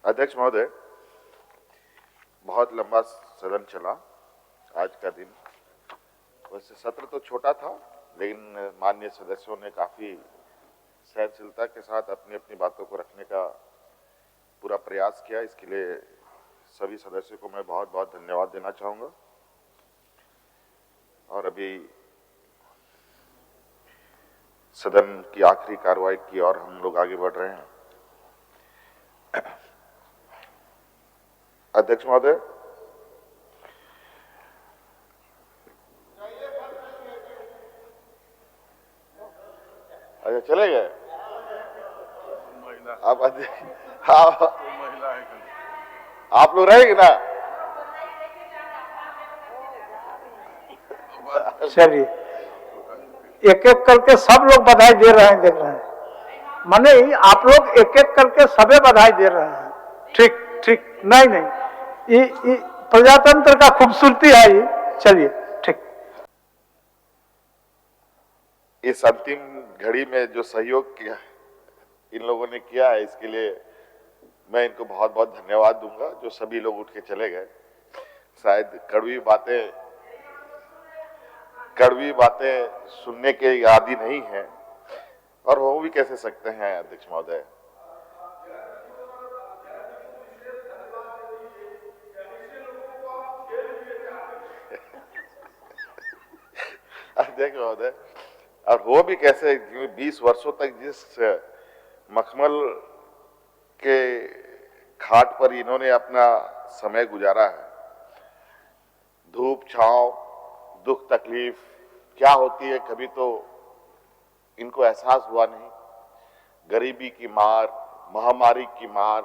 अध्यक्ष महोदय, बहुत लंबा सदन चला आज का दिन। वैसे सत्र तो छोटा था, लेकिन माननीय सदस्यों ने काफी सहनशीलता के साथ अपनी अपनी बातों को रखने का पूरा प्रयास किया। इसके लिए सभी सदस्यों को मैं बहुत बहुत धन्यवाद देना चाहूंगा। और अभी सदन की आखिरी कार्रवाई की ओर हम लोग आगे बढ़ रहे हैं। अध्यक्ष महोदय, अच्छा चले गए आप अध्यक्ष? आप लोग रहेंगे ना? चलिए, एक एक करके सब लोग बधाई दे रहे हैं, देख रहे हैं। माने आप लोग एक एक करके सबे बधाई दे रहे हैं। ठीक ठीक, नहीं नहीं, ये प्रजातंत्र का खूबसूरती है ये। चलिए ठीक। इस अंतिम घड़ी में जो सहयोग किया इन लोगों ने किया है, इसके लिए मैं इनको बहुत बहुत धन्यवाद दूंगा। जो सभी लोग उठ के चले गए, शायद कड़वी बातें सुनने के आदी नहीं है, और वो भी कैसे सकते हैं अध्यक्ष महोदय। अध्यक्ष महोदय, और वो भी कैसे, 20 वर्षों तक जिस मखमल के खाट पर इन्होंने अपना समय गुजारा है, धूप छांव, दुख तकलीफ क्या होती है कभी तो इनको एहसास हुआ नहीं। गरीबी की मार, महामारी की मार,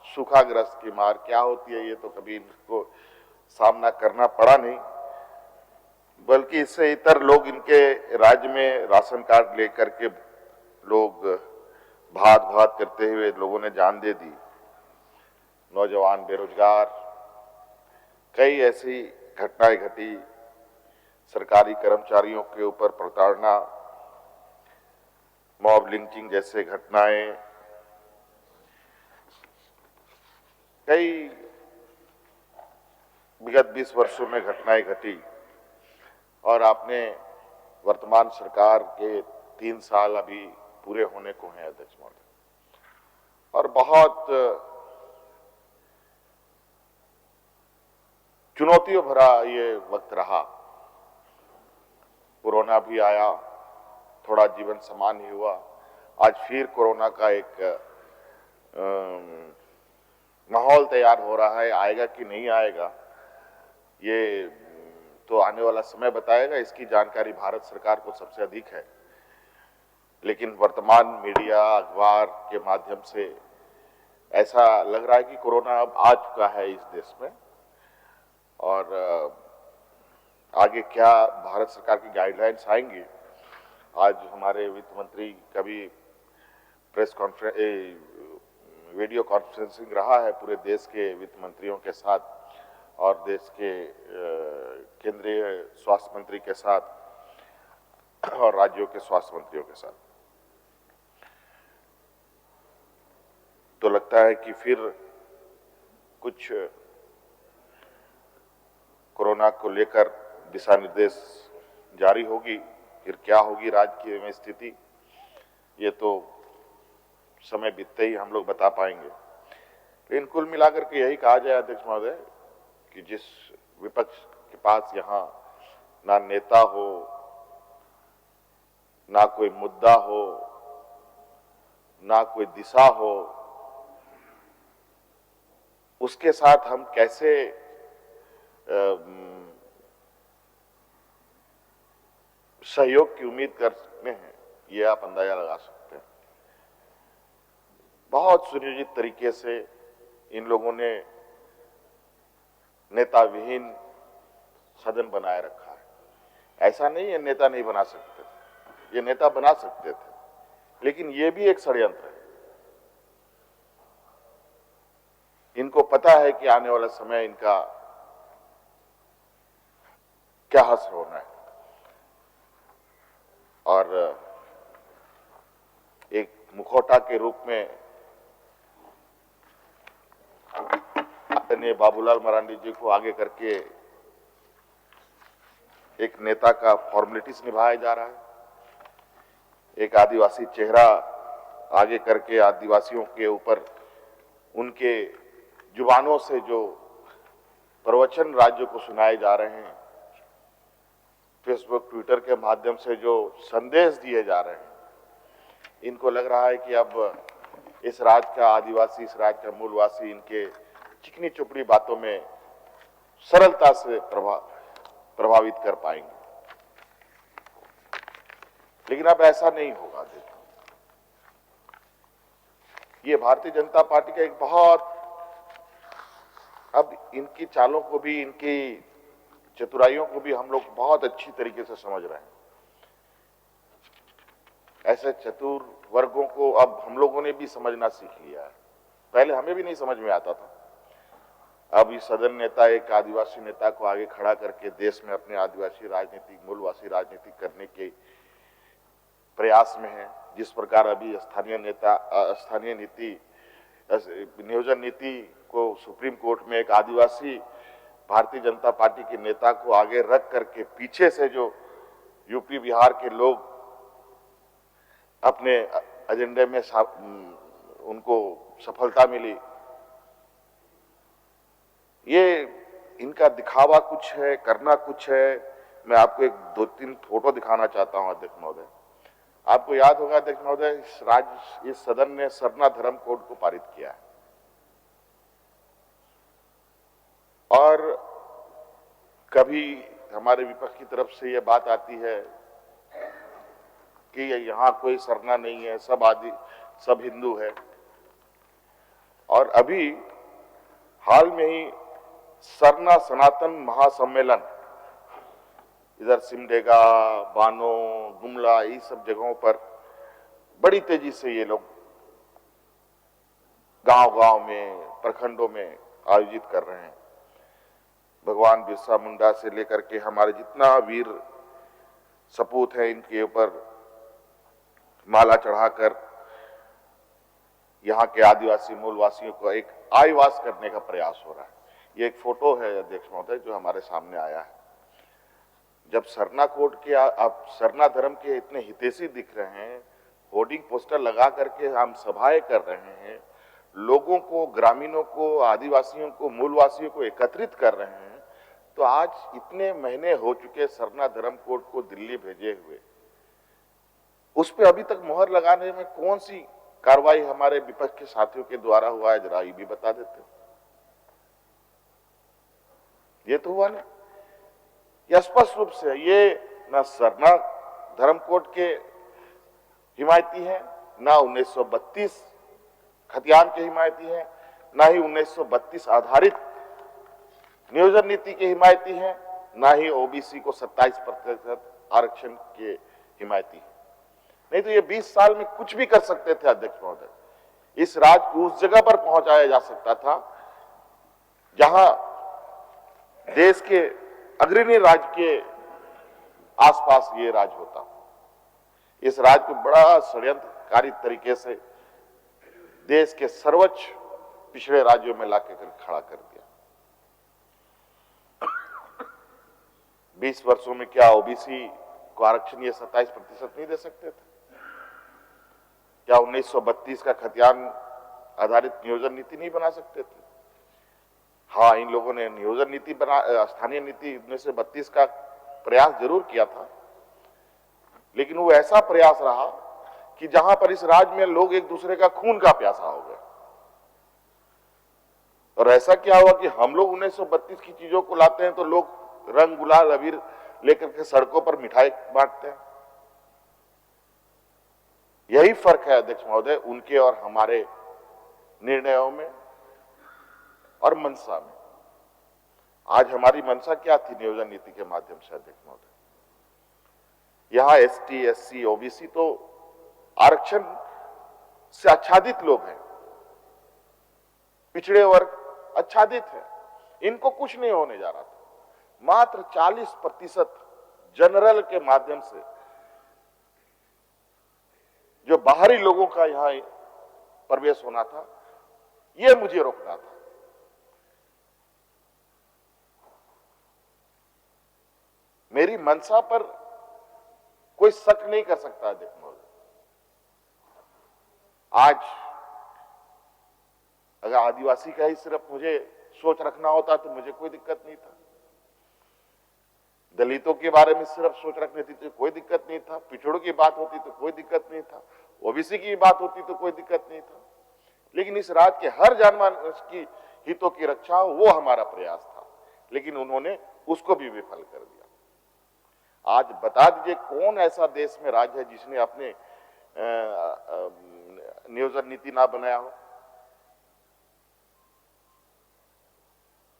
सूखाग्रस्त की मार क्या होती है, ये तो कभी इनको सामना करना पड़ा नहीं। बल्कि इससे इतर लोग, इनके राज्य में राशन कार्ड लेकर के लोग भात भात करते हुए लोगों ने जान दे दी। नौजवान बेरोजगार, कई ऐसी घटनाएं घटी। सरकारी कर्मचारियों के ऊपर प्रताड़ना, मॉब लिंचिंग जैसे घटनाएं, कई विगत 20 वर्षों में घटनाएं घटी। और आपने वर्तमान सरकार के 3 साल अभी पूरे होने को हैं अध्यक्ष महोदय, और बहुत चुनौतियों भरा ये वक्त रहा। कोरोना भी आया, थोड़ा जीवन सामान्य हुआ। आज फिर कोरोना का एक माहौल तैयार हो रहा है। आएगा कि नहीं आएगा, ये तो आने वाला समय बताएगा। इसकी जानकारी भारत सरकार को सबसे अधिक है, लेकिन वर्तमान मीडिया, अखबार के माध्यम से ऐसा लग रहा है कि कोरोना अब आ चुका है इस देश में। और आगे क्या भारत सरकार की गाइडलाइंस आएंगी। आज हमारे वित्त मंत्री का भी प्रेस कॉन्फ्रेंस, वीडियो कॉन्फ्रेंसिंग रहा है पूरे देश के वित्त मंत्रियों के साथ और देश के केंद्रीय स्वास्थ्य मंत्री के साथ और राज्यों के स्वास्थ्य मंत्रियों के साथ। तो लगता है कि फिर कुछ कोरोना को लेकर दिशा निर्देश जारी होगी। फिर क्या होगी राज्य में स्थिति, ये तो समय बीतते ही हम लोग बता पाएंगे। लेकिन कुल मिलाकर के यही कहा जाए अध्यक्ष महोदय कि जिस विपक्ष के पास यहाँ ना नेता हो, ना कोई मुद्दा हो, ना कोई दिशा हो, उसके साथ हम कैसे सहयोग की उम्मीद करते हैं, ये आप अंदाजा लगा सकते हैं। बहुत सुनियोजित तरीके से इन लोगों ने नेता विहीन सदन बनाए रखा है। ऐसा नहीं है नेता नहीं बना सकते थे, ये नेता बना सकते थे, लेकिन ये भी एक षड्यंत्र है। इनको पता है कि आने वाला समय इनका क्या हश्र होना है, और एक मुखौटा के रूप में ने बाबूलाल मरांडी जी को आगे करके एक नेता का फॉर्मेलिटीज निभाया जा रहा है। एक आदिवासी चेहरा आगे करके आदिवासियों के ऊपर उनके जुबानों से जो प्रवचन राज्य को सुनाए जा रहे हैं, फेसबुक ट्विटर के माध्यम से जो संदेश दिए जा रहे हैं, इनको लग रहा है कि अब इस राज्य का आदिवासी, इस राज्य का मूलवासी इनके चिकनी चुपड़ी बातों में सरलता से प्रभावित कर पाएंगे। लेकिन अब ऐसा नहीं होगा। देखो, ये भारतीय जनता पार्टी का एक बहुत, अब इनकी चालों को भी, इनकी चतुराइयों को भी हम लोग बहुत अच्छी तरीके से समझ रहे हैं। ऐसे चतुर वर्गों को अब हम लोगों ने भी समझना सीख लिया है। पहले हमें भी नहीं समझ में आता था। अब इस सदन नेता एक आदिवासी नेता को आगे खड़ा करके देश में अपने आदिवासी राजनीति, मूलवासी राजनीति करने के प्रयास में है। जिस प्रकार अभी स्थानीय नीति, नियोजन नीति को सुप्रीम कोर्ट में एक आदिवासी भारतीय जनता पार्टी के नेता को आगे रख करके पीछे से जो यूपी बिहार के लोग अपने एजेंडे में उनको सफलता मिली, ये इनका दिखावा कुछ है, करना कुछ है। मैं आपको एक 2-3 फोटो दिखाना चाहता हूं अध्यक्ष महोदय। आपको याद होगा अध्यक्ष महोदय, इस सदन ने सरना धर्म कोड को पारित किया है और कभी हमारे विपक्ष की तरफ से यह बात आती है कि यहां कोई सरना नहीं है, सब हिंदू है। और अभी हाल में ही सरना सनातन महासम्मेलन इधर सिमडेगा, बानो, गुमला, ये सब जगहों पर बड़ी तेजी से ये लोग गांव-गांव में, प्रखंडों में आयोजित कर रहे हैं। भगवान बिरसा मुंडा से लेकर के हमारे जितना वीर सपूत है, इनके ऊपर माला चढ़ाकर यहाँ के आदिवासी मूलवासियों को एक आईवास करने का प्रयास हो रहा है। ये एक फोटो है अध्यक्ष महोदय जो हमारे सामने आया है। जब सरना कोड के आप सरना धर्म के इतने हितैषी दिख रहे हैं, होर्डिंग पोस्टर लगा करके हम सभाएं कर रहे हैं, लोगों को, ग्रामीणों को, आदिवासियों को, मूलवासियों को एकत्रित कर रहे हैं, तो आज इतने महीने हो चुके सरना धर्म कोड को दिल्ली भेजे हुए, उस पर अभी तक मोहर लगाने में कौन सी कार्रवाई हमारे विपक्ष के साथियों के द्वारा हुआ है, जरा ये भी बता देते हो। ये तो हुआ ना, यह स्पष्ट रूप से ये न सरना धर्म कोड के हिमायती है, ना 1932 खतियान के हिमायती है, ना ही 1932 आधारित नियोजन नीति के हिमायती है, ना ही ओबीसी को 27% आरक्षण के हिमायती है। नहीं तो ये 20 साल में कुछ भी कर सकते थे अध्यक्ष महोदय। इस राज्य को उस जगह पर पहुंचाया जा सकता था जहां देश के अग्रणी राज्य के आसपास ये राज्य होता। इस राज्य को बड़ा षड्यंत्रकारी तरीके से देश के सर्वोच्च पिछड़े राज्यों में लाके खड़ा कर दिया। 20 वर्षों में क्या ओबीसी को आरक्षण ये 27% नहीं दे सकते थे? क्या 1932 का खतियान आधारित नियोजन नीति नहीं बना सकते थे? हाँ, इन लोगों ने नियोजन नीति स्थानीय नीति 1932 का प्रयास जरूर किया था, लेकिन वो ऐसा प्रयास रहा कि जहां पर इस राज्य में लोग एक दूसरे का खून का प्यासा हो गए। और ऐसा क्या हुआ कि हम लोग 1932 की चीजों को लाते हैं तो लोग रंग, गुलाल, अबीर लेकर के सड़कों पर मिठाई बांटते हैं। यही फर्क है अध्यक्ष महोदय उनके और हमारे निर्णयों में और मंशा में। आज हमारी मंशा क्या थी नियोजन नीति के माध्यम से अध्यक्ष महोदय? यहां एसटी, एससी, ओबीसी तो आरक्षण से आच्छादित लोग हैं, पिछड़े वर्ग आच्छादित है, इनको कुछ नहीं होने जा रहा था। मात्र 40% जनरल के माध्यम से जो बाहरी लोगों का यहां प्रवेश होना था, यह मुझे रोकना था। मेरी मंशा पर कोई शक नहीं कर सकता। देखो, आज अगर आदिवासी का ही सिर्फ मुझे सोच रखना होता तो मुझे कोई दिक्कत नहीं था, दलितों के बारे में सिर्फ सोच रखनी थी तो कोई दिक्कत नहीं था, पिछड़ों की बात होती तो कोई दिक्कत नहीं था, ओबीसी की बात होती तो कोई दिक्कत नहीं था, लेकिन इस राज्य के हर जनमानस की हितों की रक्षा हो वो हमारा प्रयास था, लेकिन उन्होंने उसको भी विफल कर दिया। आज बता दीजिए कौन ऐसा देश में राज्य है जिसने अपने नियोजन नीति ना बनाया हो।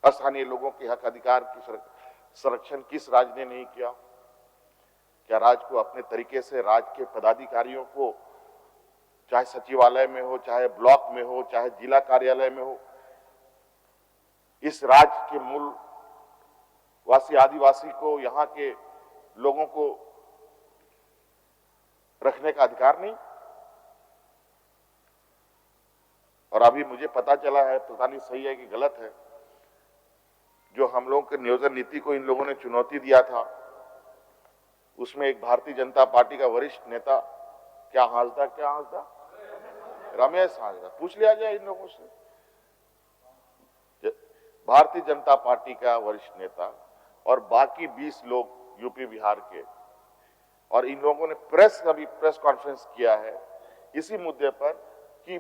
स्थानीय लोगों के हक अधिकार की संरक्षण किस राज्य ने नहीं किया? क्या राज्य को अपने तरीके से राज्य के पदाधिकारियों को, चाहे सचिवालय में हो, चाहे ब्लॉक में हो, चाहे जिला कार्यालय में हो, इस राज्य के मूल वासी आदिवासी को, यहाँ के लोगों को रखने का अधिकार नहीं? और अभी मुझे पता चला है, पता नहीं सही है कि गलत है, जो हम लोगों के नियोजन नीति को इन लोगों ने चुनौती दिया था, उसमें एक भारतीय जनता पार्टी का वरिष्ठ नेता, क्या हांसदा रमेश हांसदा, पूछ लिया जाए इन लोगों से। भारतीय जनता पार्टी का वरिष्ठ नेता और बाकी 20 लोग यूपी बिहार के, और इन लोगों ने प्रेस कॉन्फ्रेंस किया है इसी मुद्दे पर कि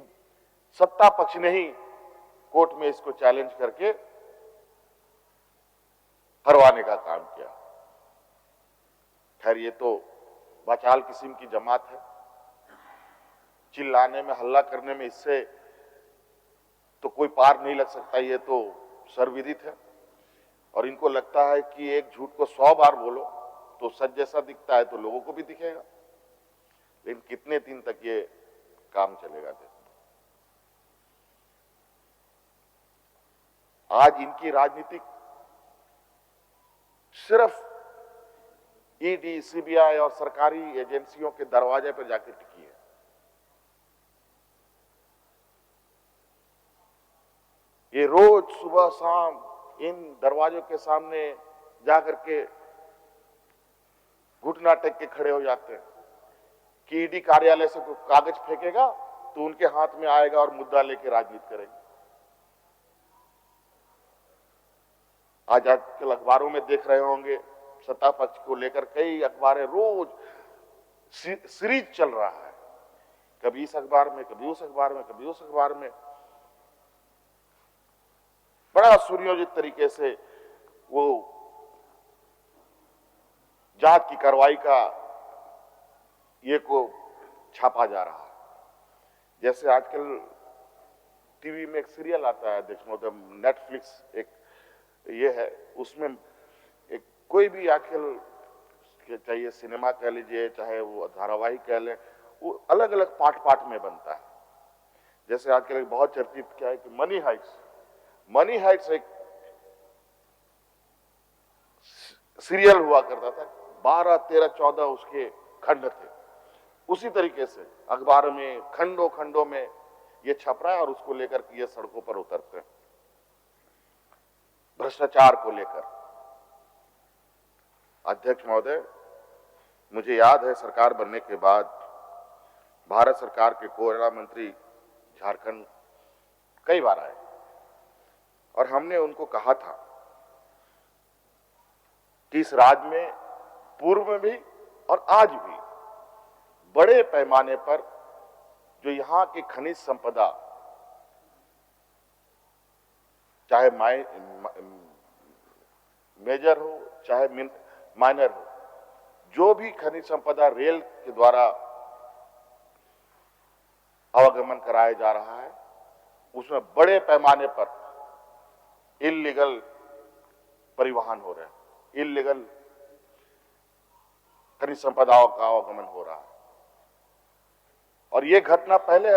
सत्ता पक्ष ने ही कोर्ट में इसको चैलेंज करके हरवाने का काम किया। खैर, ये तो बचाल किस्म की जमात है, चिल्लाने में, हल्ला करने में इससे तो कोई पार नहीं लग सकता, ये तो सर्वविदित है। और इनको लगता है कि एक झूठ को 100 बार बोलो तो सच जैसा दिखता है तो लोगों को भी दिखेगा, लेकिन कितने दिन तक ये काम चलेगा? देखो, आज इनकी राजनीतिक सिर्फ ईडी, सीबीआई और सरकारी एजेंसियों के दरवाजे पर जाकर टिकी है। ये रोज सुबह शाम इन दरवाजों के सामने जाकर के घुटना टेक के खड़े हो जाते हैं कि ईडी कार्यालय से कोई कागज फेंकेगा तो उनके हाथ में आएगा और मुद्दा लेके राजनीति करेंगे। आज आजकल अखबारों में देख रहे होंगे, सत्ता पक्ष को लेकर कई अखबारें, रोज सीरीज चल रहा है, कभी इस अखबार में, कभी उस अखबार में, कभी उस अखबार में, बड़ा सुनियोजित तरीके से वो जांच की कार्रवाई का ये को छापा जा रहा है। जैसे आजकल टीवी में एक सीरियल आता है, देखो, नेटफ्लिक्स एक ये है, उसमें एक कोई भी आजकल चाहिए सिनेमा कह लीजिए, चाहे वो धारावाहिक कह लें, वो अलग अलग पार्ट में बनता है। जैसे आजकल एक बहुत चर्चित क्या है कि मनी हाइट्स एक सीरियल हुआ करता था, 12, 13, 14 उसके खंड थे। उसी तरीके से अखबार में खंडों में ये छप रहा है और उसको लेकर के ये सड़कों पर उतरते हैं, भ्रष्टाचार को लेकर। अध्यक्ष महोदय, मुझे याद है सरकार बनने के बाद भारत सरकार के कोयला मंत्री झारखंड कई बार आए और हमने उनको कहा था कि इस राज्य में पूर्व में भी और आज भी बड़े पैमाने पर जो यहाँ की खनिज संपदा, चाहे मेजर हो चाहे माइनर हो, जो भी खनिज संपदा रेल के द्वारा आवागमन कराया जा रहा है, उसमें बड़े पैमाने पर इल्लीगल परिवहन हो रहा है, इल्लीगल खनिज संपदाओं का आवागमन हो रहा है। और ये घटना पहले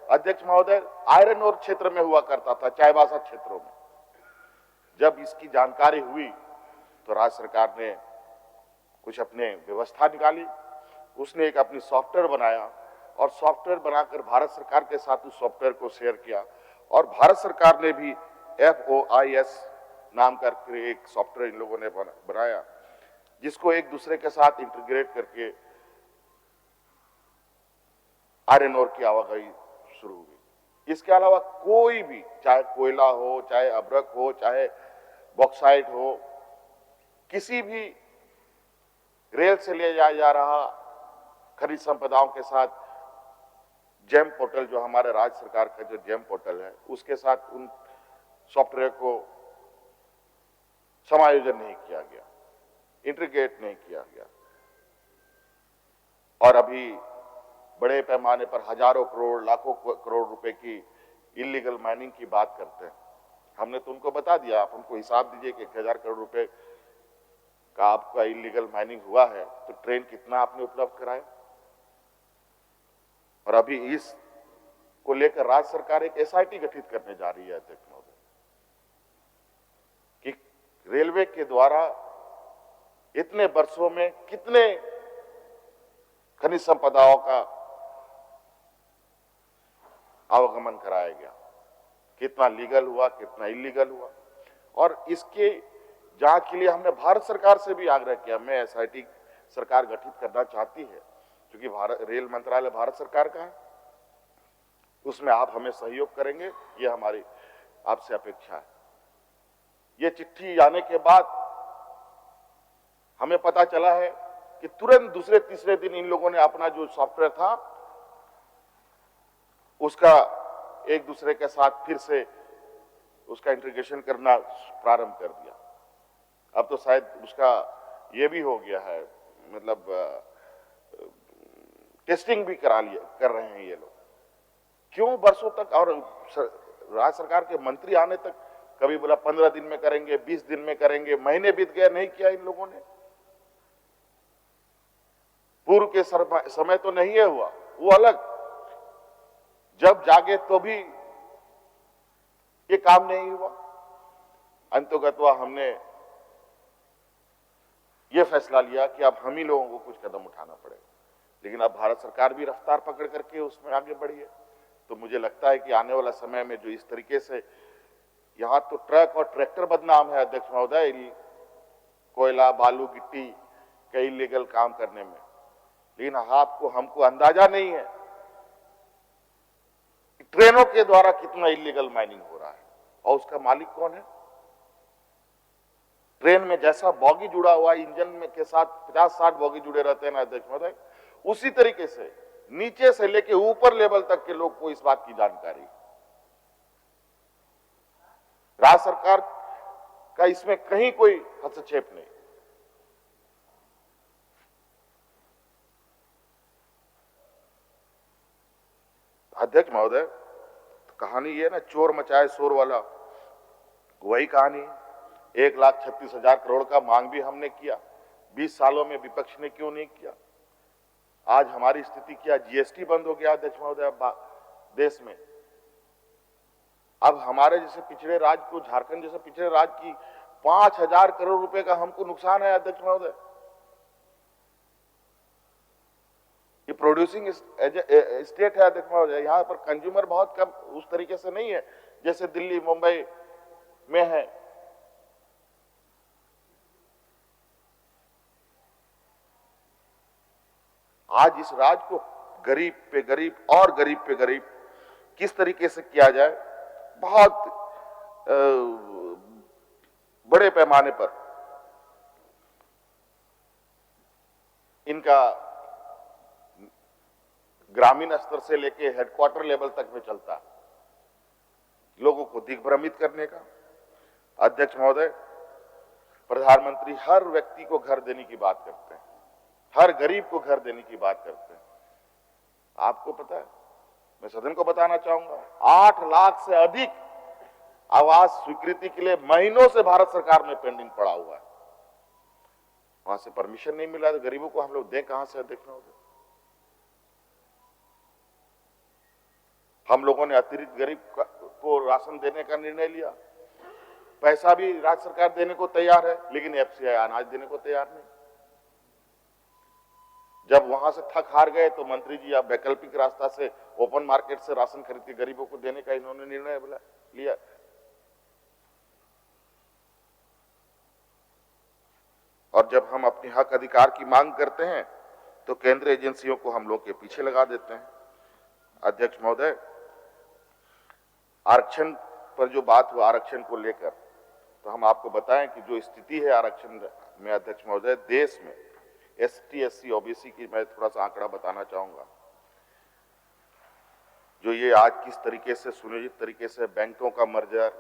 अध्यक्ष महोदय आयरन ओर क्षेत्र में हुआ करता था, चाईबासा क्षेत्रों में। जब इसकी जानकारी हुई तो राज्य सरकार ने कुछ अपने व्यवस्था निकाली, उसने एक अपनी सॉफ्टवेयर बनाया और सॉफ्टवेयर बनाकर भारत सरकार के साथ उस सॉफ्टवेयर को शेयर किया, और भारत सरकार ने भी FOIS नाम करके एक सॉफ्टवेयर इन लोगों ने बनाया, जिसको एक दूसरे के साथ इंटीग्रेट करके आयरन ओर की आवाजाही शुरू हुई। इसके अलावा कोई भी, चाहे कोयला हो, चाहे अभ्रक हो, चाहे बॉक्साइट हो, किसी भी रेल से ले जाया जा रहा खनिज संपदाओं के साथ जेम पोर्टल, जो हमारे राज्य सरकार का जो जेम पोर्टल है, उसके साथ उन सॉफ्टवेयर को समायोजन नहीं किया गया, इंटीग्रेट नहीं किया गया। और अभी बड़े पैमाने पर हजारों करोड़, लाखों करोड़ रुपए की इलीगल माइनिंग की बात करते हैं। हमने तो उनको बता दिया, आप उनको हिसाब दीजिए कि 1000 करोड़ रुपए का आपका इलीगल माइनिंग हुआ है, तो ट्रेन कितना आपने उपलब्ध कराया। और अभी इस को लेकर राज्य सरकार एक एसआईटी गठित करने जा रही है अध्यक्ष महोदय, कि रेलवे के द्वारा इतने वर्षों में कितने खनिज संपदाओं का आवागमन कराया गया, कितना लीगल हुआ, कितना इलीगल हुआ। और इसके जांच के लिए हमने भारत सरकार से भी आग्रह किया। मैं एसआईटी सरकार गठित करना चाहती है, क्योंकि रेल मंत्रालय भारत सरकार का है, उसमें आप हमें सहयोग करेंगे, ये हमारी आपसे अपेक्षा है। ये चिट्ठी आने के बाद हमें पता चला है कि तुरंत दूसरे तीसरे दिन इन लोगों ने अपना जो सॉफ्टवेयर था उसका एक दूसरे के साथ फिर से उसका इंटीग्रेशन करना प्रारंभ कर दिया। अब तो शायद उसका ये भी हो गया है, मतलब टेस्टिंग भी कर रहे हैं ये लोग। क्यों वर्षों तक, और राज्य सरकार के मंत्री आने तक कभी बोला 15 दिन में करेंगे, 20 दिन में करेंगे, महीने बीत गए, नहीं किया इन लोगों ने। पूर्व के समय तो नहीं है हुआ, वो अलग, जब जागे तो भी ये काम नहीं हुआ। अंततः हमने ये फैसला लिया कि अब हम ही लोगों को कुछ कदम उठाना पड़ेगा। लेकिन अब भारत सरकार भी रफ्तार पकड़ करके उसमें आगे बढ़ी है। तो मुझे लगता है कि आने वाला समय में जो इस तरीके से, यहां तो ट्रक और ट्रैक्टर बदनाम है अध्यक्ष महोदय, कोयला, बालू, गिट्टी का इलीगल काम करने में, लेकिन आपको हमको अंदाजा नहीं है कि ट्रेनों के द्वारा कितना इलीगल माइनिंग हो रहा है और उसका मालिक कौन है। ट्रेन में जैसा बॉगी जुड़ा हुआ इंजन में के साथ 50-60 बॉगी जुड़े रहते हैं ना अध्यक्ष महोदय, उसी तरीके से नीचे से लेके ऊपर लेवल तक के लोग को इस बात की जानकारी। राज्य सरकार का इसमें कहीं कोई हस्तक्षेप नहीं। अध्यक्ष महोदय, तो कहानी ये ना, चोर मचाए शोर वाला, वही कहानी। 1,36,000 करोड़ का मांग भी हमने किया, 20 सालों में विपक्ष ने क्यों नहीं किया। आज हमारी स्थिति क्या, जीएसटी बंद हो गया अध्यक्ष महोदय देश में। अब हमारे जैसे पिछड़े राज्य को, झारखंड जैसे पिछड़े राज्य की 5,000 करोड़ रुपए का हमको नुकसान है अध्यक्ष महोदय। ये प्रोड्यूसिंग स्टेट है अध्यक्ष महोदय, यहाँ पर कंज्यूमर बहुत कम उस तरीके से नहीं है जैसे दिल्ली, मुंबई में है। आज इस राज्य को गरीब पे गरीब और गरीब पे गरीब किस तरीके से किया जाए, बहुत बड़े पैमाने पर इनका ग्रामीण स्तर से लेके हेडक्वार्टर लेवल तक में चलता है, लोगों को दिग्भ्रमित करने का। अध्यक्ष महोदय, प्रधानमंत्री हर व्यक्ति को घर देने की बात करते हैं, हर गरीब को घर देने की बात करते हैं। आपको पता है, मैं सदन को बताना चाहूंगा, 8 लाख से अधिक आवास स्वीकृति के लिए महीनों से भारत सरकार में पेंडिंग पड़ा हुआ है। वहां से परमिशन नहीं मिला तो गरीबों को हम लोग दें कहां से अध्यक्ष महोदय। हम लोगों ने अतिरिक्त गरीब को राशन देने का निर्णय लिया, पैसा भी राज्य सरकार देने को तैयार है, लेकिन एफसीआई अनाज देने को तैयार नहीं। जब वहां से थक हार गए तो मंत्री जी अब वैकल्पिक रास्ता से ओपन मार्केट से राशन खरीद के गरीबों को देने का इन्होंने निर्णय लिया। और जब हम अपने हक अधिकार की मांग करते हैं तो केंद्रीय एजेंसियों को हम लोग के पीछे लगा देते हैं। अध्यक्ष महोदय, आरक्षण पर जो बात हुआ, आरक्षण को लेकर, तो हम आपको बताएं कि जो स्थिति है आरक्षण में अध्यक्ष महोदय, देश में एसटी, एससी, ओबीसी की मैं थोड़ा सा आंकड़ा बताना चाहूंगा। जो ये आज किस तरीके से सुनियोजित तरीके से बैंकों का मर्जर,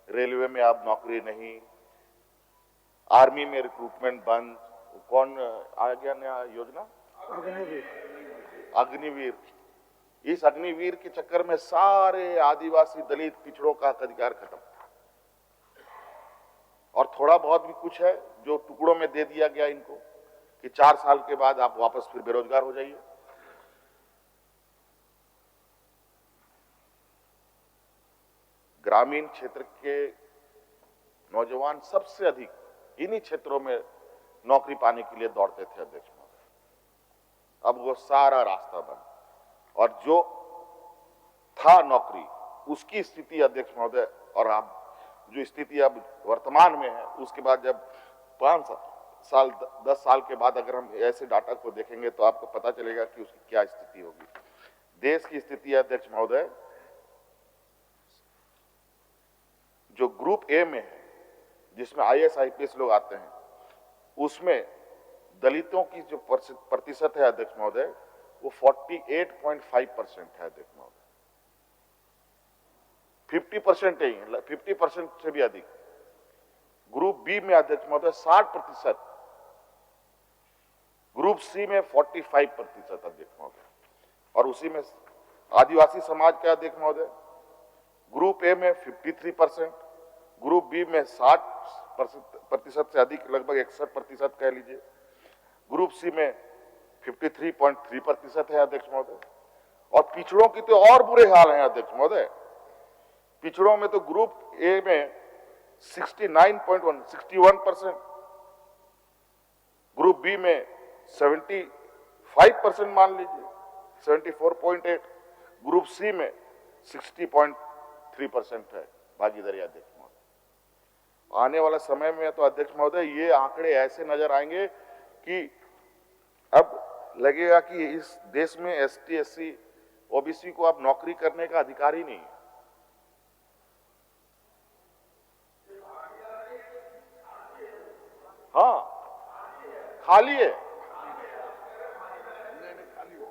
रेलवे में अब नौकरी नहीं, आर्मी में रिक्रूटमेंट बंद, कौन आ गया नया योजना, अग्निवीर। इस अग्निवीर के चक्कर में सारे आदिवासी, दलित, पिछड़ों का हक अधिकार खत्म। और थोड़ा बहुत भी कुछ है जो टुकड़ों में दे दिया गया इनको कि 4 साल के बाद आप वापस फिर बेरोजगार हो जाइए। ग्रामीण क्षेत्र के नौजवान सबसे अधिक इन्हीं क्षेत्रों में नौकरी पाने के लिए दौड़ते थे अध्यक्ष महोदय। अब वो सारा रास्ता बंद, और जो था नौकरी उसकी स्थिति अध्यक्ष महोदय, और अब जो स्थिति अब वर्तमान में है, उसके बाद जब 5 साल 10 साल के बाद अगर हम ऐसे डाटा को देखेंगे तो आपको पता चलेगा कि उसकी क्या स्थिति होगी। देश की स्थिति अध्यक्ष महोदय, जो ग्रुप ए में है, जिसमें आईएएस आईपीएस लोग आते हैं, उसमें दलितों की जो प्रतिशत है अध्यक्ष महोदय, वो 48.5% है अध्यक्ष महोदय। 50% नहीं, 50% से भी अधिक। ग्रुप बी में अध्यक्ष महोदय 60%, ग्रुप सी में 45% अध्यक्ष महोदय, और उसी में आदिवासी समाज का अध्यक्ष महोदय, ग्रुप ए में 53%, ग्रुप बी में 60% से अधिक, लगभग 61% कह लीजिए, ग्रुप सी में 53.3% है अध्यक्ष महोदय। और पिछड़ों की तो और बुरे हाल हैं अध्यक्ष महोदय। पिछड़ों में तो ग्रुप ए में 61%, ग्रुप बी में 75% मान लीजिए, 74.8, ग्रुप सी में 60.3% है भागीदारी अध्यक्ष महोदय। आने वाला समय में तो अध्यक्ष महोदय ये आंकड़े ऐसे नजर आएंगे कि अब लगेगा कि इस देश में एसटी, एससी, ओबीसी को अब नौकरी करने का अधिकार ही नहीं है। हाँ, खाली है,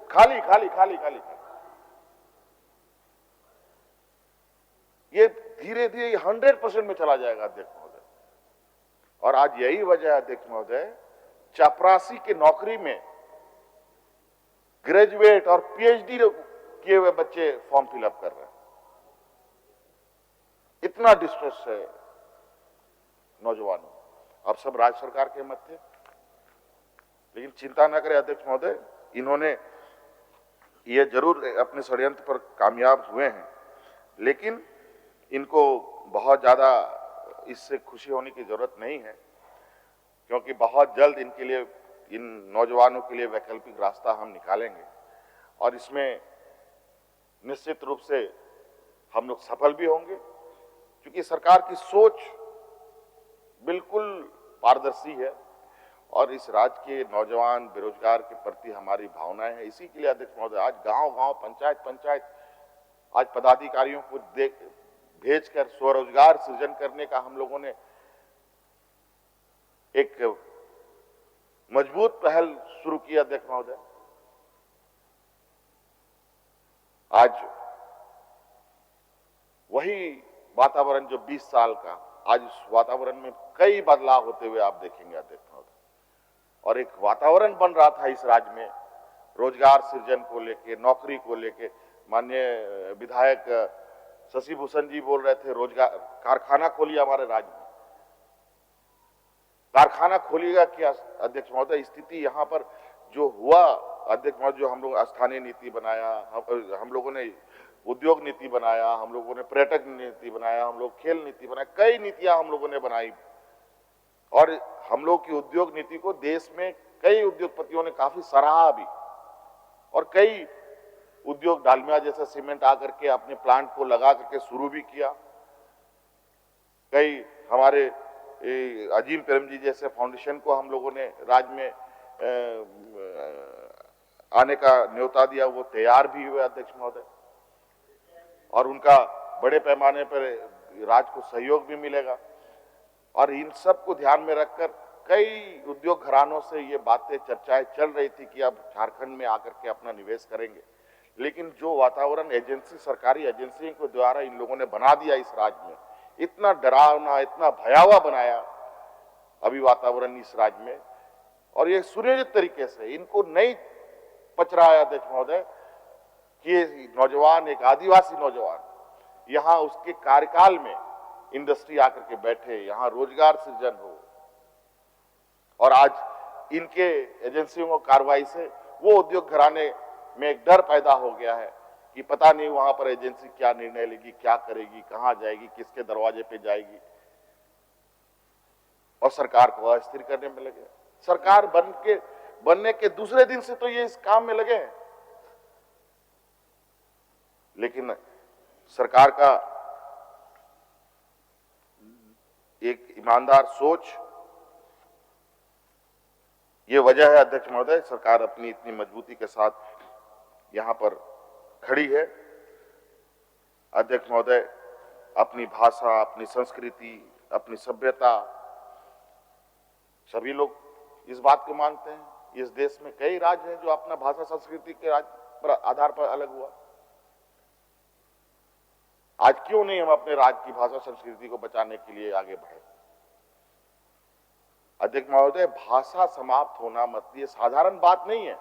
खाली खाली खाली खाली। ये धीरे धीरे 100% में चला जाएगा अध्यक्ष महोदय। और आज यही वजह है अध्यक्ष महोदय, चपरासी की नौकरी में ग्रेजुएट और पीएचडी किए हुए बच्चे फॉर्म फिलअप कर रहे हैं। इतना डिस्ट्रेस है नौजवानों। अब सब राज्य सरकार के मत थे, लेकिन चिंता न करें अध्यक्ष महोदय, इन्होंने ये जरूर अपने षड्यंत्र पर कामयाब हुए हैं, लेकिन इनको बहुत ज्यादा इससे खुशी होने की जरूरत नहीं है, क्योंकि बहुत जल्द इनके लिए, इन नौजवानों के लिए वैकल्पिक रास्ता हम निकालेंगे, और इसमें निश्चित रूप से हम लोग सफल भी होंगे, क्योंकि सरकार की सोच बिल्कुल पारदर्शी है और इस राज्य के नौजवान बेरोजगार के प्रति हमारी भावनाएं हैं। इसी के लिए अध्यक्ष महोदय आज गांव-गांव, पंचायत आज पदाधिकारियों को भेजकर स्वरोजगार सृजन करने का हम लोगों ने एक मजबूत पहल शुरू की अध्यक्ष महोदय। आज वही वातावरण जो 20 साल का, आज उस वातावरण में कई बदलाव होते हुए आप देखेंगे अध्यक्ष महोदय, और एक वातावरण बन रहा था इस राज्य में रोजगार सृजन को लेके, नौकरी को लेके। माननीय विधायक शशि भूषण जी बोल रहे थे रोजगार, कारखाना खोलिए हमारे राज्य में। कारखाना खोलिएगा क्या अध्यक्ष महोदय? स्थिति यहाँ पर जो हुआ अध्यक्ष महोदय, जो हम लोग स्थानीय नीति बनाया, हम लोगों ने उद्योग नीति बनाया, हम लोगों ने पर्यटक नीति बनाया, हम लोग खेल नीति बनाया, कई नीतियां हम लोगों ने बनाई, और हम लोग की उद्योग नीति को देश में कई उद्योगपतियों ने काफी सराहा भी, और कई उद्योग डालमिया जैसा सीमेंट आकर के अपने प्लांट को लगा करके शुरू भी किया। कई हमारे अजीम प्रेमजी जैसे फाउंडेशन को हम लोगों ने राज्य में आने का न्योता दिया, वो तैयार भी हुए अध्यक्ष महोदय, और उनका बड़े पैमाने पर राज्य को सहयोग भी मिलेगा। और इन सब को ध्यान में रखकर कई उद्योग घरानों से ये बातें चर्चाएं चल रही थी कि अब झारखंड में आकर के अपना निवेश करेंगे, लेकिन जो वातावरण एजेंसी, सरकारी एजेंसियों के द्वारा इन लोगों ने बना दिया इस राज्य में, इतना डरावना, इतना भयावह बनाया अभी वातावरण इस राज्य में, और ये सुनियोजित तरीके से इनको नहीं पच रहा है अध्यक्ष महोदय कि ये नौजवान, एक आदिवासी नौजवान यहाँ उसके कार्यकाल में इंडस्ट्री आकर के बैठे, यहाँ रोजगार सृजन हो, और आज इनके एजेंसियों को कार्रवाई से वो उद्योग घराने में एक डर पैदा हो गया है कि पता नहीं वहां पर एजेंसी क्या निर्णय लेगी, क्या करेगी, कहां जाएगी, किसके दरवाजे पे जाएगी, और सरकार को अस्थिर करने में लगे। सरकार बनने के दूसरे दिन से तो ये इस काम में लगे हैं, लेकिन सरकार का एक ईमानदार सोच, ये वजह है अध्यक्ष महोदय सरकार अपनी इतनी मजबूती के साथ यहां पर खड़ी है। अध्यक्ष महोदय अपनी भाषा, अपनी संस्कृति, अपनी सभ्यता, सभी लोग इस बात को मानते हैं। इस देश में कई राज्य हैं जो अपना भाषा संस्कृति के पर आधार पर अलग हुआ। आज क्यों नहीं हम अपने राज्य की भाषा संस्कृति को बचाने के लिए आगे बढ़े? अध्यक्ष महोदय, भाषा समाप्त होना मत, ये साधारण बात नहीं है।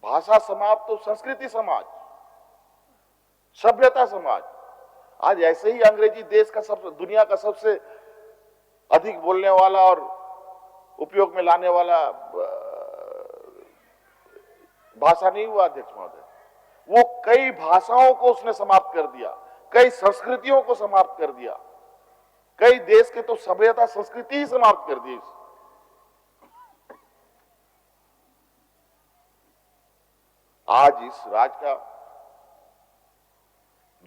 भाषा समाप्त तो संस्कृति समाज, सभ्यता समाज। आज ऐसे ही अंग्रेजी देश का दुनिया का सबसे अधिक बोलने वाला और उपयोग में लाने वाला भाषा नहीं हुआ अध्यक्ष महोदय। वो कई भाषाओं को उसने समाप्त कर दिया, कई संस्कृतियों को समाप्त कर दिया, कई देश के तो सभ्यता संस्कृति ही समाप्त कर दी। आज इस राज्य का,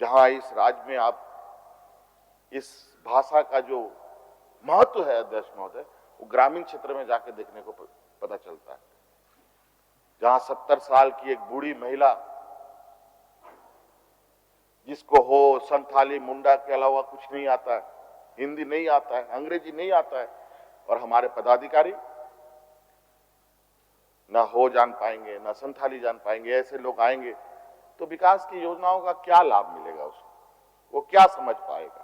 जहां इस राज्य में आप इस भाषा का जो महत्व है अध्यक्ष महोदय, वो ग्रामीण क्षेत्र में जाके देखने को पता चलता है। जहां 70 साल की एक बूढ़ी महिला, जिसको हो संथाली, मुंडा के अलावा कुछ नहीं आता है, हिंदी नहीं आता है, अंग्रेजी नहीं आता है, और हमारे पदाधिकारी ना हो जान पाएंगे, ना संथाली जान पाएंगे, ऐसे लोग आएंगे तो विकास की योजनाओं का क्या लाभ मिलेगा उसको? वो क्या समझ पाएगा?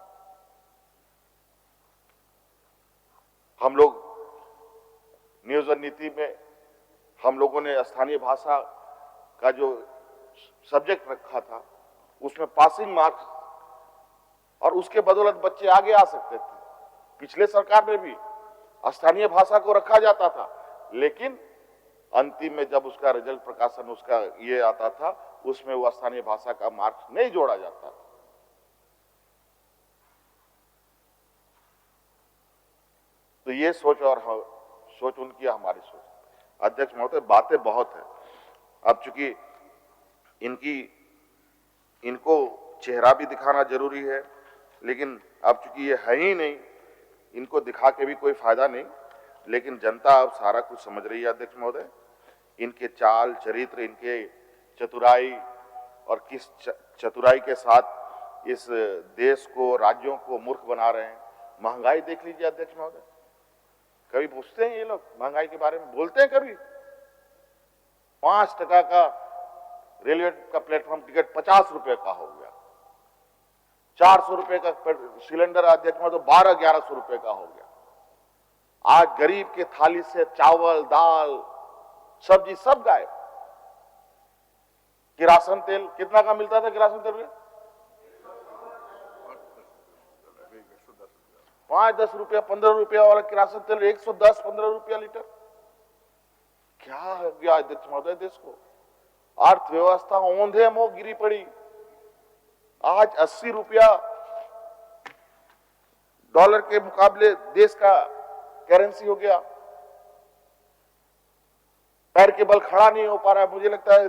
हम लोग नियोजन नीति में हम लोगों ने स्थानीय भाषा का जो सब्जेक्ट रखा था, उसमें पासिंग मार्क्स, और उसके बदौलत बच्चे आगे आ सकते थे। पिछले सरकार में भी स्थानीय भाषा को रखा जाता था, लेकिन अंतिम में जब उसका रिजल्ट प्रकाशन उसका ये आता था, उसमें वो स्थानीय भाषा का मार्क्स नहीं जोड़ा जाता। तो ये सोच और सोच उनकी, हमारी सोच। अध्यक्ष महोदय, बातें बहुत है। अब चूंकि इनको चेहरा भी दिखाना जरूरी है, लेकिन अब चूंकि ये है ही नहीं, इनको दिखा के भी कोई फायदा नहीं। लेकिन जनता अब सारा कुछ समझ रही है अध्यक्ष महोदय। इनके चाल चरित्र, इनके चतुराई, और किस चतुराई के साथ इस देश को, राज्यों को मूर्ख बना रहे हैं। महंगाई देख लीजिए अध्यक्ष महोदय, कभी पूछते हैं ये लोग महंगाई के बारे में? बोलते हैं कभी? 5 टका का रेलवे का प्लेटफॉर्म टिकट 50 रुपए का हो गया। 400 रुपए का सिलेंडर अध्यक्ष महोदय 1200-1100 रुपए का हो गया। आज गरीब के थाली से चावल, दाल, सब्जी सब गायब। किरासन तेल कितना का मिलता था? किरासन तेल 5-10 रुपया, 15 रुपया वाला किरासन तेल 110-15 रुपया लीटर। क्या हो गया अध्यक्ष महोदय देश को? अर्थव्यवस्था औंधे मुंह गिरी पड़ी। आज 80 रुपया डॉलर के मुकाबले देश का करेंसी हो गया। पैर के बल खड़ा नहीं हो पा रहा है। मुझे लगता है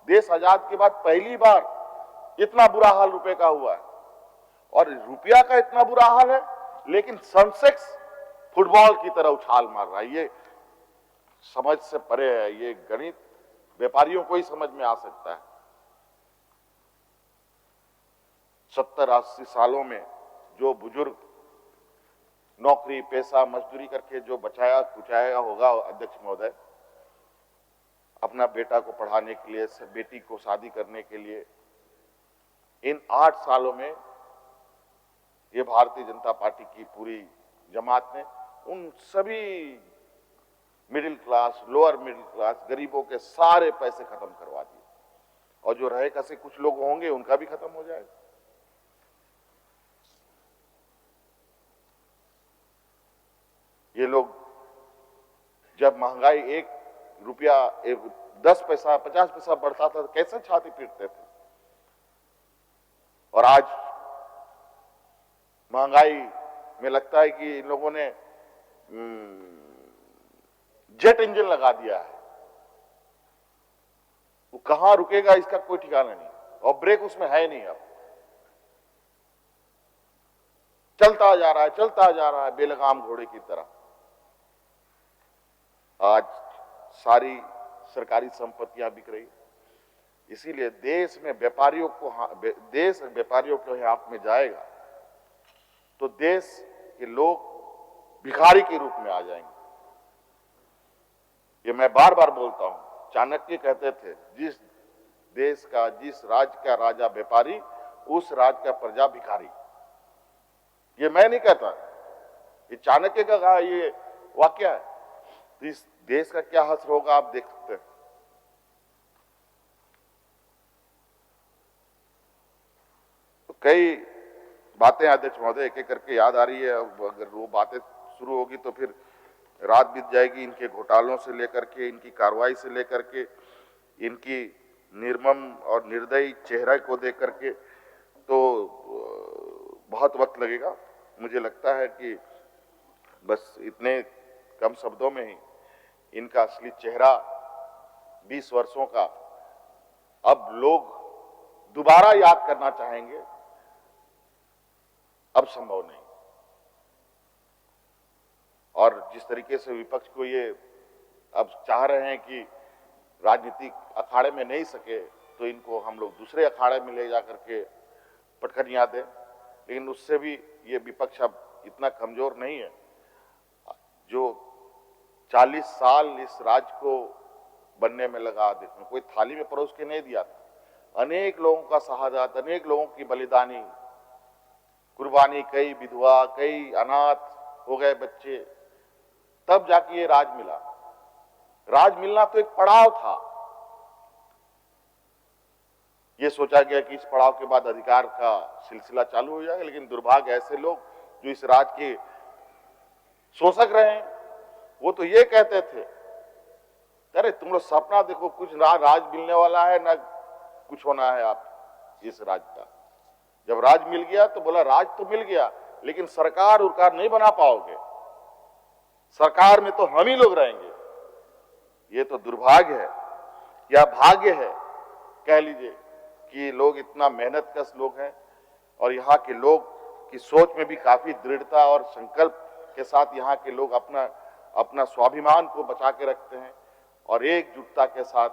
देश आजाद के बाद पहली बार इतना बुरा हाल रुपए का हुआ है। और रुपया का इतना बुरा हाल है, लेकिन सेंसेक्स फुटबॉल की तरह उछाल मार रहा है। ये समझ से परे है, ये गणित व्यापारियों को ही समझ में आ सकता है। 70-80 सालों में जो बुजुर्ग नौकरी पेशा मजदूरी करके जो बचाया कुचाया होगा अध्यक्ष महोदय, अपना बेटा को पढ़ाने के लिए, बेटी को शादी करने के लिए, इन 8 सालों में ये भारतीय जनता पार्टी की पूरी जमात ने उन सभी middle class, lower middle class, गरीबों के सारे पैसे खत्म करवा दिए, और जो रहे कसे कुछ लोग होंगे उनका भी खत्म हो जाएगा। ये लोग जब महंगाई 1 रुपया 10 पैसा 50 पैसा बढ़ता था तो कैसे छाती पीटते थे, और आज महंगाई में लगता है कि इन लोगों ने जेट इंजन लगा दिया है, वो कहां रुकेगा इसका कोई ठिकाना नहीं, और ब्रेक उसमें है नहीं। अब चलता जा रहा है बेलगाम घोड़े की तरह। आज सारी सरकारी संपत्तियां बिक रही, इसीलिए देश में व्यापारियों को देश व्यापारियों के हाथ में जाएगा तो देश के लोग भिखारी के रूप में आ जाएंगे। ये मैं बार बार बोलता हूं, चाणक्य कहते थे, जिस देश का जिस राज्य का राजा व्यापारी, उस राज्य का प्रजा भिखारी। ये मैं नहीं कहता, ये चाणक्य का कहा ये वाक्य है। तो इस देश का क्या हश्र होगा आप देख सकते हैं। तो कई बातें अध्यक्ष महोदय एक एक करके याद आ रही है, अगर वो बातें शुरू होगी तो फिर रात बीत जाएगी। इनके घोटालों से लेकर के, इनकी कार्रवाई से लेकर के, इनकी निर्मम और निर्दयी चेहरे को देख करके तो बहुत वक्त लगेगा। मुझे लगता है कि बस इतने कम शब्दों में ही इनका असली चेहरा 20 वर्षों का अब लोग दोबारा याद करना चाहेंगे, अब संभव नहीं। और जिस तरीके से विपक्ष को ये अब चाह रहे हैं कि राजनीतिक अखाड़े में नहीं सके तो इनको हम लोग दूसरे अखाड़े में ले जाकर के पटखनियां दें, लेकिन उससे भी ये विपक्ष अब इतना कमजोर नहीं है। जो 40 साल इस राज्य को बनने में लगा, देखो कोई थाली में परोस के नहीं दिया था। अनेक लोगों का शहादत, अनेक लोगों की बलिदानी कुर्बानी, कई विधवा, कई अनाथ हो गए बच्चे, तब जाके ये राज मिला। राज मिलना तो एक पड़ाव था। ये सोचा गया कि इस पड़ाव के बाद अधिकार का सिलसिला चालू हो जाएगा, लेकिन दुर्भाग्य ऐसे लोग जो इस राज के शोषक रहे हैं, वो तो ये कहते थे, अरे तुम लोग सपना देखो, कुछ ना राज मिलने वाला है ना कुछ होना है आप इस राज का। जब राज मिल गया तो बोला राज तो मिल गया, लेकिन सरकार उरकार नहीं बना पाओगे, सरकार में तो हम ही लोग रहेंगे। ये तो दुर्भाग्य है या भाग्य है कह लीजिए कि लोग इतना मेहनतकश लोग हैं, और यहाँ के लोग की सोच में भी काफी दृढ़ता और संकल्प के साथ यहाँ के लोग अपना स्वाभिमान को बचा के रखते हैं, और एकजुटता के साथ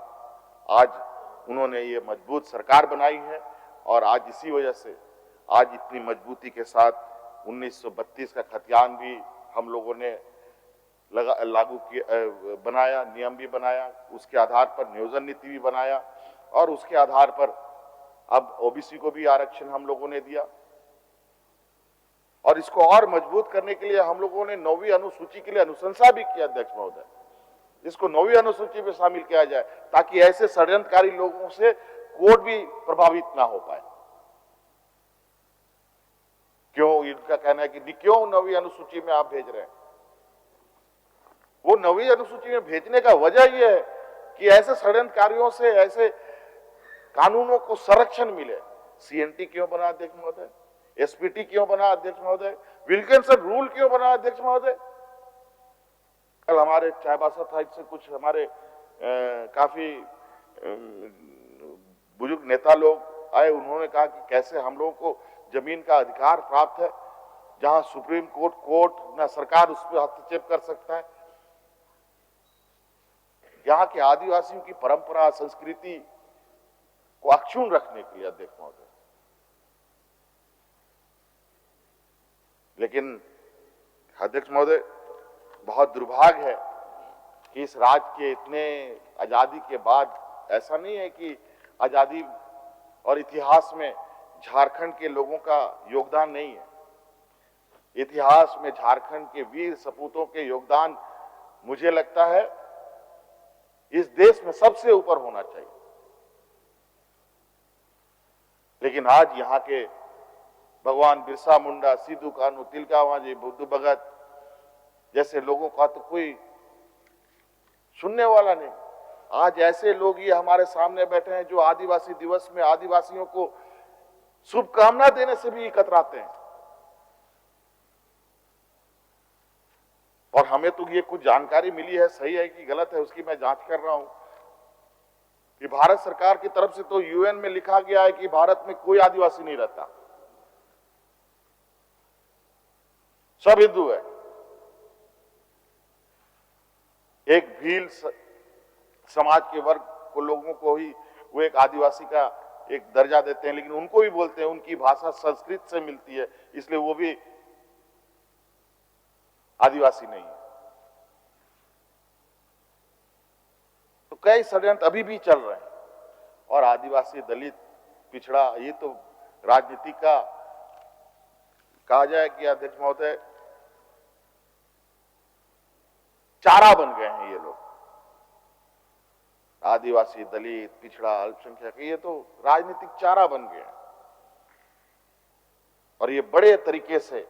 आज उन्होंने ये मजबूत सरकार बनाई है। और आज इसी वजह से आज इतनी मजबूती के साथ 1932 का खतियान भी हम लोगों ने लागू किया, बनाया, नियम भी बनाया, उसके आधार पर नियोजन नीति भी बनाया, और उसके आधार पर अब ओबीसी को भी आरक्षण हम लोगों ने दिया। और इसको और मजबूत करने के लिए हम लोगों ने 9वीं अनुसूची के लिए अनुशंसा भी किया अध्यक्ष महोदय, इसको 9वीं अनुसूची में शामिल किया जाए ताकि ऐसे षड्यंत्रकारी लोगों से कोर्ट भी प्रभावित ना हो पाए। क्यों इनका कहना है कि क्यों 9वीं अनुसूची में आप भेज रहे हैं? वो 9वीं अनुसूची में भेजने का वजह यह है कि ऐसे षड्यंत्रकारियों से, ऐसे कानूनों को संरक्षण मिले। सीएनटी क्यों बना अध्यक्ष महोदय? एसपीटी क्यों बना अध्यक्ष महोदय? विल्किंसन रूल क्यों बना अध्यक्ष महोदय? कल हमारे चाईबासा साइड से कुछ हमारे काफी बुजुर्ग नेता लोग आए, उन्होंने कहा कि कैसे हम लोगों को जमीन का अधिकार प्राप्त है, जहां सुप्रीम कोर्ट ना सरकार उस पर हस्तक्षेप कर सकता है। यहाँ के आदिवासियों की परंपरा संस्कृति को अक्षुण्ण रखने के लिए अध्यक्ष महोदय, लेकिन अध्यक्ष महोदय बहुत दुर्भाग्य है कि इस राज्य के इतने आजादी के बाद ऐसा नहीं है कि आजादी और इतिहास में झारखंड के लोगों का योगदान नहीं है। इतिहास में झारखंड के वीर सपूतों के योगदान मुझे लगता है इस देश में सबसे ऊपर होना चाहिए। लेकिन आज यहाँ के भगवान बिरसा मुंडा, सिद्धू कान्हू, तिलका मांझी, बुद्धू भगत जैसे लोगों का तो कोई सुनने वाला नहीं। आज ऐसे लोग ये हमारे सामने बैठे हैं जो आदिवासी दिवस में आदिवासियों को शुभकामना देने से भी कतराते हैं। और हमें तो ये कुछ जानकारी मिली है, सही है कि गलत है उसकी मैं जांच कर रहा हूं, कि भारत सरकार की तरफ से तो यूएन में लिखा गया है कि भारत में कोई आदिवासी नहीं रहता, सब हिंदू है। एक भील समाज के वर्ग को लोगों को ही वो एक आदिवासी का एक दर्जा देते हैं, लेकिन उनको भी बोलते हैं उनकी भाषा संस्कृत से मिलती है इसलिए वो भी आदिवासी नहीं है। तो कई षड्यंत्र अभी भी चल रहे हैं और आदिवासी, दलित, पिछड़ा ये तो राजनीति का कहा जाए कि अध्यक्ष महोदय चारा बन गए हैं ये लोग। आदिवासी, दलित, पिछड़ा, अल्पसंख्यक ये तो राजनीतिक चारा बन गए हैं और ये बड़े तरीके से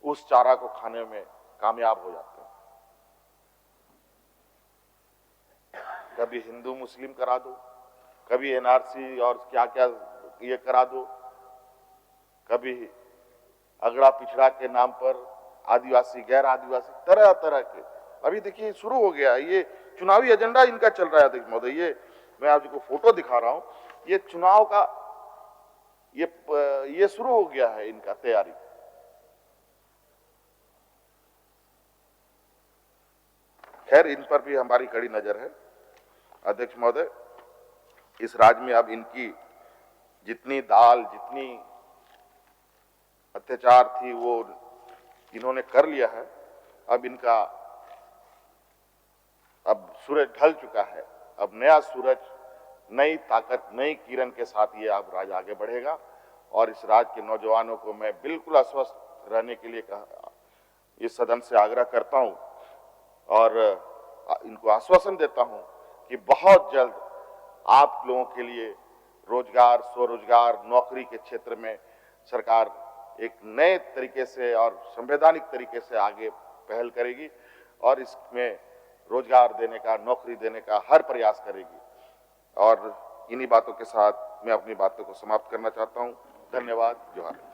उस चारा को खाने में कामयाब हो जाते हैं। कभी हिंदू मुस्लिम करा दो, कभी एनआरसी और क्या क्या ये करा दो, कभी अगड़ा पिछड़ा के नाम पर आदिवासी, गैर आदिवासी, तरह तरह के। अभी देखिए शुरू हो गया ये चुनावी एजेंडा इनका चल रहा है अध्यक्ष महोदय। ये मैं आपको फोटो दिखा रहा हूं, ये चुनाव का ये शुरू हो गया है इनका तैयारी। खैर इन पर भी हमारी कड़ी नजर है अध्यक्ष महोदय। इस राज्य में अब इनकी जितनी दाल, जितनी अत्याचार थी वो इन्होंने कर लिया है। अब इनका अब सूरज ढल चुका है, अब नया सूरज, नई ताकत, नई किरण के साथ ये अब राज्य आगे बढ़ेगा। और इस राज्य के नौजवानों को मैं बिल्कुल आश्वस्त रहने के लिए इस सदन से आग्रह करता हूं और इनको आश्वासन देता हूं कि बहुत जल्द आप लोगों के लिए रोजगार, स्वरोजगार, नौकरी के क्षेत्र में सरकार एक नए तरीके से और संवैधानिक तरीके से आगे पहल करेगी और इसमें रोजगार देने का, नौकरी देने का हर प्रयास करेगी। और इन्हीं बातों के साथ मैं अपनी बातों को समाप्त करना चाहता हूं। धन्यवाद। जोहार।